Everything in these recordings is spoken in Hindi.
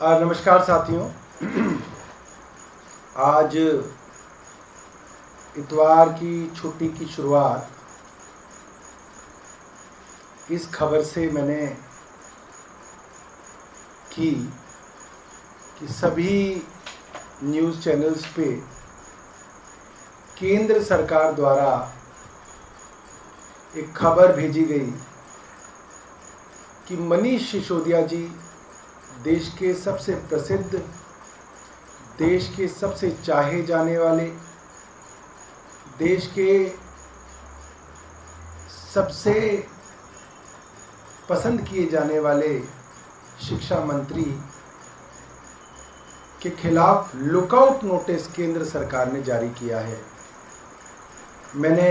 नमस्कार साथियों। आज इतवार की छुट्टी की शुरुआत इस खबर से मैंने की कि सभी न्यूज़ चैनल्स पे केंद्र सरकार द्वारा एक खबर भेजी गई कि मनीष सिसोदिया जी देश के सबसे प्रसिद्ध, देश के सबसे चाहे जाने वाले, देश के सबसे पसंद किए जाने वाले शिक्षा मंत्री के खिलाफ लुकआउट नोटिस केंद्र सरकार ने जारी किया है। मैंने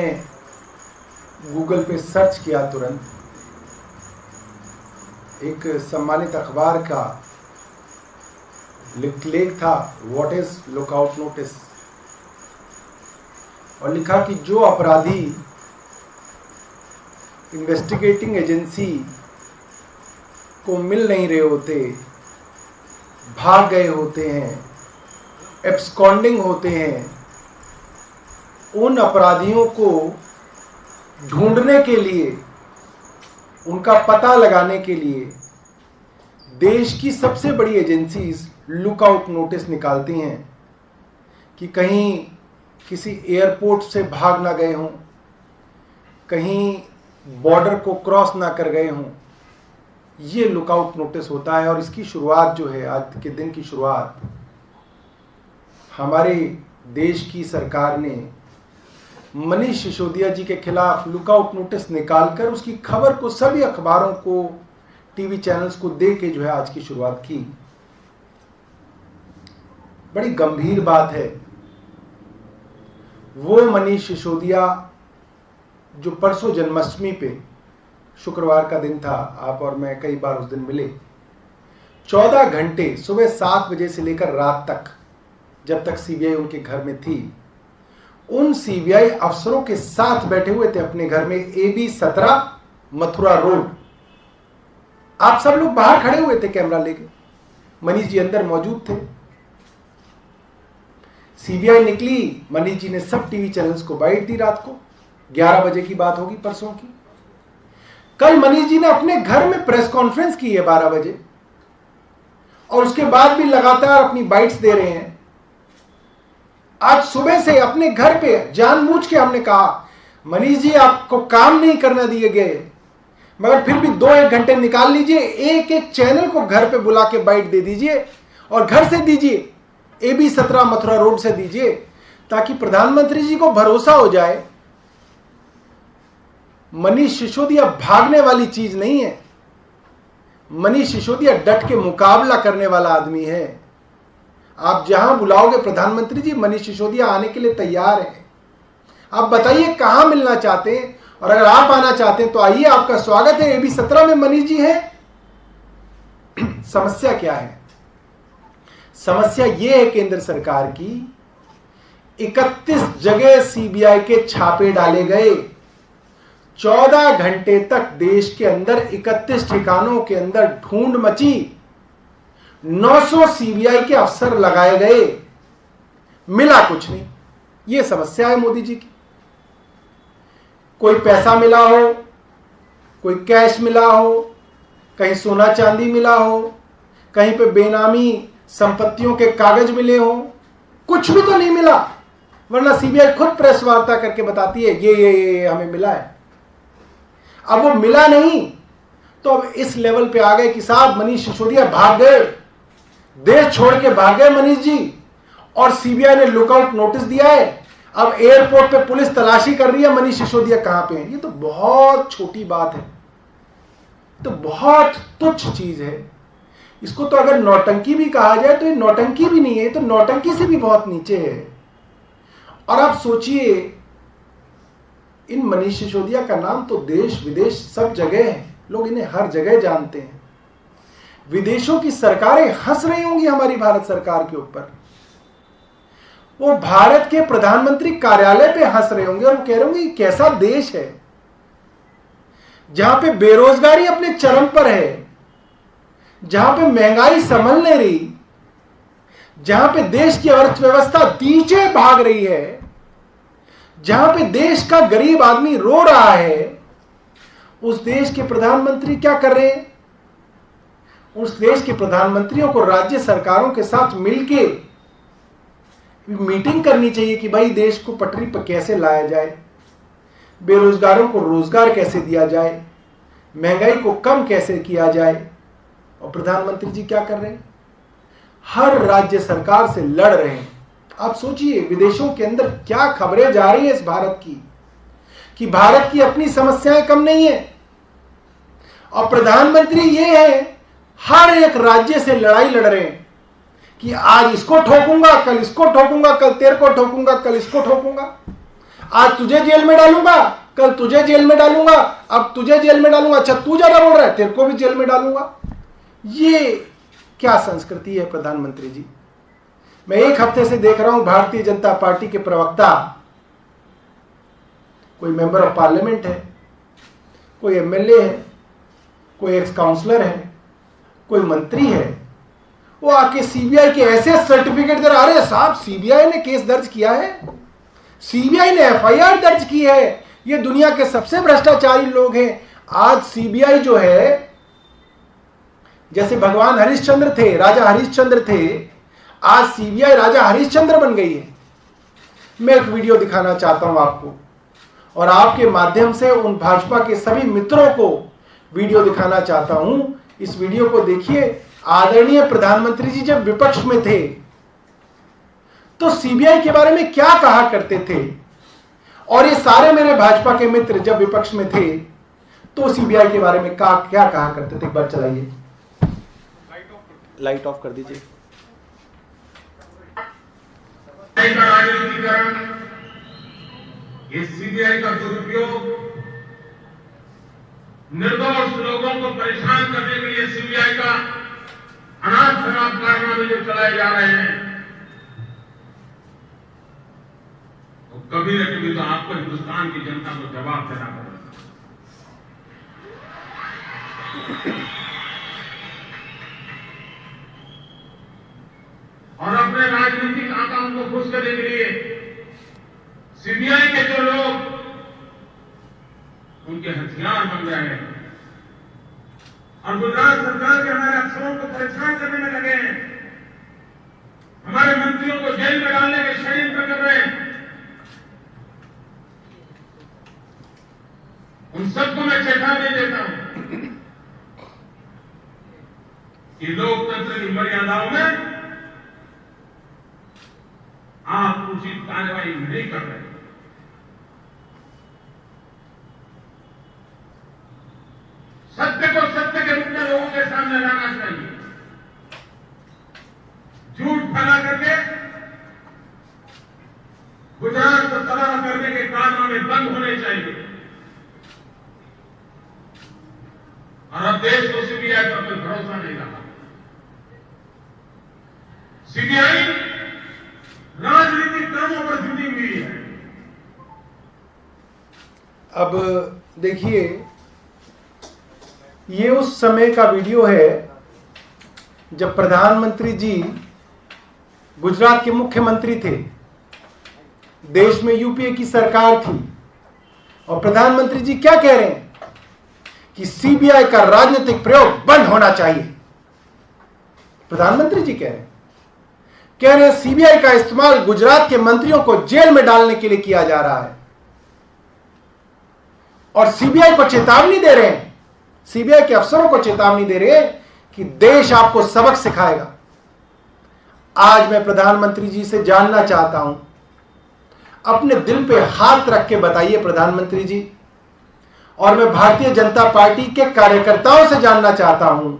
गूगल पे सर्च किया, तुरंत एक सम्मानित अखबार का लेख था व्हाट इज लुकआउट नोटिस, और लिखा कि जो अपराधी इन्वेस्टिगेटिंग एजेंसी को मिल नहीं रहे होते, भाग गए होते हैं, एब्सकॉन्डिंग होते हैं, उन अपराधियों को ढूंढने के लिए, उनका पता लगाने के लिए देश की सबसे बड़ी एजेंसीज लुकआउट नोटिस निकालती हैं कि कहीं किसी एयरपोर्ट से भाग ना गए हों, कहीं बॉर्डर को क्रॉस ना कर गए हों। ये लुकआउट नोटिस होता है और इसकी शुरुआत जो है, आज के दिन की शुरुआत हमारे देश की सरकार ने मनीष सिसोदिया जी के खिलाफ लुकआउट नोटिस निकालकर उसकी खबर को सभी अखबारों को, टीवी चैनल्स को दे के जो है आज की शुरुआत की। बड़ी गंभीर बात है। वो मनीष सिसोदिया जो परसों जन्माष्टमी पे, शुक्रवार का दिन था, आप और मैं कई बार उस दिन मिले, 14 घंटे सुबह 7 बजे से लेकर रात तक, जब तक सीबीआई उनके घर में थी, उन सीबीआई अफसरों के साथ बैठे हुए थे अपने घर में, AB 17 मथुरा रोड। आप सब लोग बाहर खड़े हुए थे कैमरा लेके, मनीष जी अंदर मौजूद थे। सीबीआई निकली, मनीष जी ने सब टीवी चैनल्स को बाइट दी। रात को 11 बजे की बात होगी, परसों की। कल मनीष जी ने अपने घर में प्रेस कॉन्फ्रेंस की है 12 बजे, और उसके बाद भी लगातार अपनी बाइट्स दे रहे हैं। आज सुबह से अपने घर पे जानबूझ के हमने कहा, मनीष जी आपको काम नहीं करना दिए गए, मगर फिर भी 2-1 घंटे निकाल लीजिए, एक एक चैनल को घर पे बुला के बाइट दे दीजिए, और घर से दीजिए, AB 17 मथुरा रोड से दीजिए, ताकि प्रधानमंत्री जी को भरोसा हो जाए मनीष सिसोदिया भागने वाली चीज नहीं है। मनीष सिसोदिया डट के मुकाबला करने वाला आदमी है। आप जहां बुलाओगे प्रधानमंत्री जी, मनीष सिसोदिया आने के लिए तैयार है। आप बताइए कहां मिलना चाहते हैं, और अगर आप आना चाहते हैं तो आइए, आपका स्वागत है। AB 17 में मनीष जी है। समस्या क्या है? समस्या यह है केंद्र सरकार की, 31 जगह सीबीआई के छापे डाले गए। 14 घंटे तक देश के अंदर 31 ठिकानों के अंदर ढूंढ मची। 900 सीबीआई के अफसर लगाए गए, मिला कुछ नहीं। यह समस्या है मोदी जी की। कोई पैसा मिला हो, कोई कैश मिला हो, कहीं सोना चांदी मिला हो, कहीं पे बेनामी संपत्तियों के कागज मिले हो, कुछ भी तो नहीं मिला। वरना सीबीआई खुद प्रेस वार्ता करके बताती है ये हमें मिला है। अब वो मिला नहीं, तो अब इस लेवल पे आ गए कि साहब मनीष सिसोदिया भाग गए, देश छोड़ के भाग गए मनीष जी, और सीबीआई ने लुकआउट नोटिस दिया है। अब एयरपोर्ट पे पुलिस तलाशी कर रही है मनीष सिसोदिया कहां पे है। ये तो बहुत छोटी बात है, तो बहुत तुच्छ चीज है। इसको तो अगर नौटंकी भी कहा जाए तो ये नौटंकी भी नहीं है, तो नौटंकी से भी बहुत नीचे है। और आप सोचिए, इन मनीष सिसोदिया का नाम तो देश विदेश सब जगह है, लोग इन्हें हर जगह जानते हैं। विदेशों की सरकारें हंस रही होंगी हमारी भारत सरकार के ऊपर। वो भारत के प्रधानमंत्री कार्यालय पे हंस रहे होंगे और वो कह रहे होंगे कैसा देश है जहां पे बेरोजगारी अपने चरम पर है, जहां पे महंगाई संभल नहीं रही, जहां पे देश की अर्थव्यवस्था नीचे भाग रही है, जहां पे देश का गरीब आदमी रो रहा है, उस देश के प्रधानमंत्री क्या कर रहे हैं? उस देश के प्रधानमंत्रियों को राज्य सरकारों के साथ मिलके मीटिंग करनी चाहिए कि भाई देश को पटरी पर कैसे लाया जाए, बेरोजगारों को रोजगार कैसे दिया जाए, महंगाई को कम कैसे किया जाए। और प्रधानमंत्री जी क्या कर रहे हैं? हर राज्य सरकार से लड़ रहे हैं। आप सोचिए विदेशों के अंदर क्या खबरें जा रही है इस भारत की, कि भारत की अपनी समस्याएं कम नहीं है, और प्रधानमंत्री ये है हर एक राज्य से लड़ाई लड़ रहे हैं कि आज इसको ठोकूंगा, कल इसको ठोकूंगा, कल तेरे को ठोकूंगा, कल इसको ठोकूंगा, आज तुझे जेल में डालूंगा, कल तुझे जेल में डालूंगा, अब तुझे जेल में डालूंगा, अच्छा तू ज्यादा बोल रहा है तेरे को भी जेल में डालूंगा। ये क्या संस्कृति है प्रधानमंत्री जी? मैं एक हफ्ते से देख रहा हूं भारतीय जनता पार्टी के प्रवक्ता, कोई मेंबर ऑफ पार्लियामेंट है, कोई एमएलए है, कोई एक्स काउंसलर है, कोई मंत्री है, वो आके सीबीआई के ऐसे सर्टिफिकेट दे रहा, अरे साहब सीबीआई ने केस दर्ज किया है, सीबीआई ने एफआईआर दर्ज की है, ये दुनिया के सबसे भ्रष्टाचारी लोग हैं। आज सीबीआई जो है, जैसे भगवान हरिश्चंद्र थे, राजा हरिश्चंद्र थे, आज सीबीआई राजा हरिश्चंद्र बन गई है। मैं एक वीडियो दिखाना चाहता हूं आपको, और आपके माध्यम से उन भाजपा के सभी मित्रों को वीडियो दिखाना चाहता हूं। इस वीडियो को देखिए। आदरणीय प्रधानमंत्री जी जब विपक्ष में थे तो सीबीआई के बारे में क्या कहा करते थे, और ये सारे मेरे भाजपा के मित्र जब विपक्ष में थे तो सीबीआई के बारे में क्या कहा करते थे। एक बार चलाइए, लाइट ऑफ कर दीजिए। राजनीतिकरण, ये सीबीआई का दुरुपयोग, निर्दोष लोगों को परेशान करने के लिए सीबीआई का अनाथ शराब कारनामे जो चलाए जा रहे हैं, तो कभी न कभी तो आपको हिंदुस्तान की जनता को जवाब देना पड़ेगा। और अपने राजनीतिक आकाम को खुश करने के लिए सीबीआई के जो लोग उनके हथियार बन गए हैं और गुजरात सरकार के हमारे अफसरों को परेशान करने में लगे हैं, हमारे मंत्रियों को जेल में डालने के षड्यंत्र कर रहे हैं, उन सबको मैं चेतावनी देता हूं कि लोकतंत्र की मर्यादाओं में आप उचित कार्रवाई नहीं कर रहे। सत्य को सत्य के रूप में लोगों के सामने लाना चाहिए। झूठ फैला करके गुजरात को तबाह करने के कारनामे बंद होने चाहिए। और अब देश को सीबीआई पर कोई भरोसा नहीं रहा। सीबीआई राजनीतिक कामों पर जुटी हुई है। अब देखिए, ये उस समय का वीडियो है जब प्रधानमंत्री जी गुजरात के मुख्यमंत्री थे, देश में यूपीए की सरकार थी, और प्रधानमंत्री जी क्या कह रहे हैं कि सीबीआई का राजनीतिक प्रयोग बंद होना चाहिए। प्रधानमंत्री जी कह रहे हैं सीबीआई का इस्तेमाल गुजरात के मंत्रियों को जेल में डालने के लिए किया जा रहा है, और सीबीआई को चेतावनी दे रहे हैं, सीबीआई के अफसरों को चेतावनी दे रहे हैं कि देश आपको सबक सिखाएगा। आज मैं प्रधानमंत्री जी से जानना चाहता हूं, अपने दिल पे हाथ रख के बताइए प्रधानमंत्री जी, और मैं भारतीय जनता पार्टी के कार्यकर्ताओं से जानना चाहता हूं,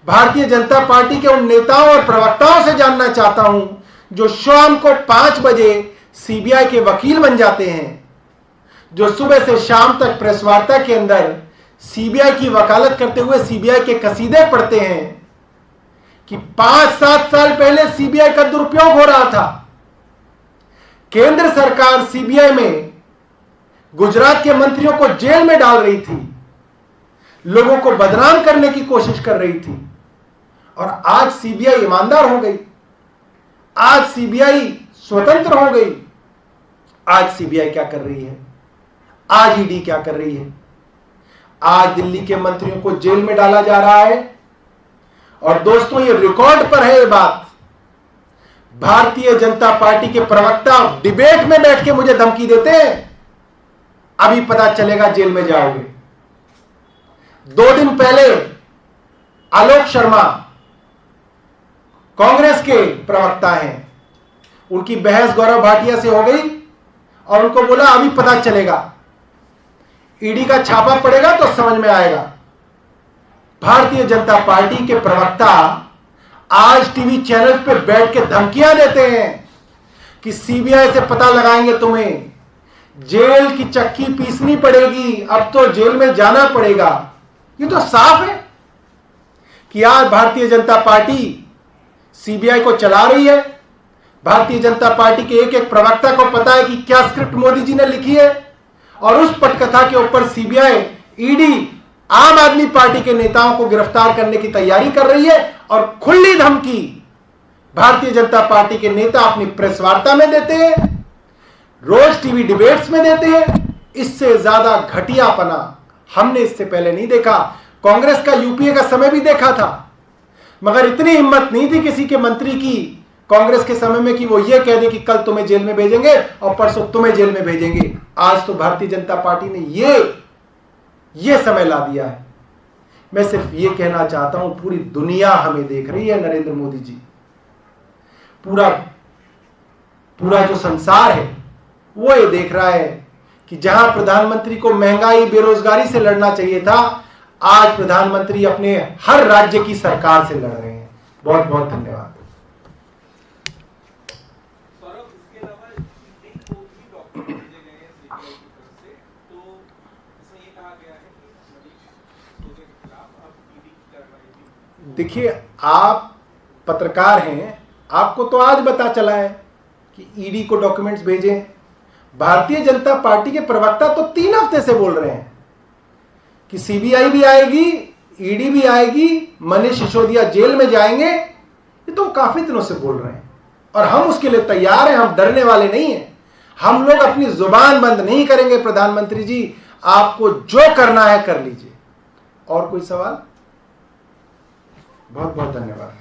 भारतीय जनता पार्टी के उन नेताओं और प्रवक्ताओं से जानना चाहता हूं जो शाम को 5 बजे सीबीआई के वकील बन जाते हैं, जो सुबह से शाम तक प्रेस वार्ता के अंदर सीबीआई की वकालत करते हुए सीबीआई के कसीदे पढ़ते हैं कि 5-7 साल पहले सीबीआई का दुरुपयोग हो रहा था। केंद्र सरकार सीबीआई में गुजरात के मंत्रियों को जेल में डाल रही थी, लोगों को बदनाम करने की कोशिश कर रही थी, और आज सीबीआई ईमानदार हो गई, आज सीबीआई स्वतंत्र हो गई। आज सीबीआई क्या कर रही है, आज ईडी क्या कर रही है? आज दिल्ली के मंत्रियों को जेल में डाला जा रहा है। और दोस्तों, ये रिकॉर्ड पर है ये बात। भारतीय जनता पार्टी के प्रवक्ता डिबेट में बैठ के मुझे धमकी देते हैं, अभी पता चलेगा जेल में जाओगे। 2 दिन पहले आलोक शर्मा कांग्रेस के प्रवक्ता हैं, उनकी बहस गौरव भाटिया से हो गई और उनको बोला अभी पता चलेगा, ईडी का छापा पड़ेगा तो समझ में आएगा। भारतीय जनता पार्टी के प्रवक्ता आज टीवी चैनल पे बैठ के धमकियां देते हैं कि सीबीआई से पता लगाएंगे तुम्हें, जेल की चक्की पीसनी पड़ेगी, अब तो जेल में जाना पड़ेगा। ये तो साफ है कि आज भारतीय जनता पार्टी सीबीआई को चला रही है। भारतीय जनता पार्टी के एक एक प्रवक्ता को पता है कि क्या स्क्रिप्ट मोदी जी ने लिखी है, और उस पटकथा के ऊपर सीबीआई, ईडी आम आदमी पार्टी के नेताओं को गिरफ्तार करने की तैयारी कर रही है। और खुली धमकी भारतीय जनता पार्टी के नेता अपनी प्रेस वार्ता में देते हैं, रोज टीवी डिबेट्स में देते हैं। इससे ज्यादा घटियापना हमने इससे पहले नहीं देखा। कांग्रेस का यूपीए का समय भी देखा था, मगर इतनी हिम्मत नहीं थी किसी के मंत्री की कांग्रेस के समय में कि वो ये कह दे कि कल तुम्हें जेल में भेजेंगे और परसों तुम्हें जेल में भेजेंगे। आज तो भारतीय जनता पार्टी ने ये समय ला दिया है। मैं सिर्फ ये कहना चाहता हूं, पूरी दुनिया हमें देख रही है, नरेंद्र मोदी जी, पूरा जो संसार है वो ये देख रहा है कि जहां प्रधानमंत्री को महंगाई बेरोजगारी से लड़ना चाहिए था, आज प्रधानमंत्री अपने हर राज्य की सरकार से लड़ रहे हैं। बहुत बहुत धन्यवाद। देखिए, आप पत्रकार हैं, आपको तो आज पता चला है कि ईडी को डॉक्यूमेंट्स भेजें। भारतीय जनता पार्टी के प्रवक्ता तो 3 हफ्ते से बोल रहे हैं कि सीबीआई भी आएगी, ईडी भी आएगी, मनीष सिसोदिया जेल में जाएंगे। ये तो काफी दिनों से बोल रहे हैं और हम उसके लिए तैयार हैं, हम डरने वाले नहीं हैं। हम लोग अपनी जुबान बंद नहीं करेंगे। प्रधानमंत्री जी, आपको जो करना है कर लीजिए। और कोई सवाल? बहुत बहुत धन्यवाद।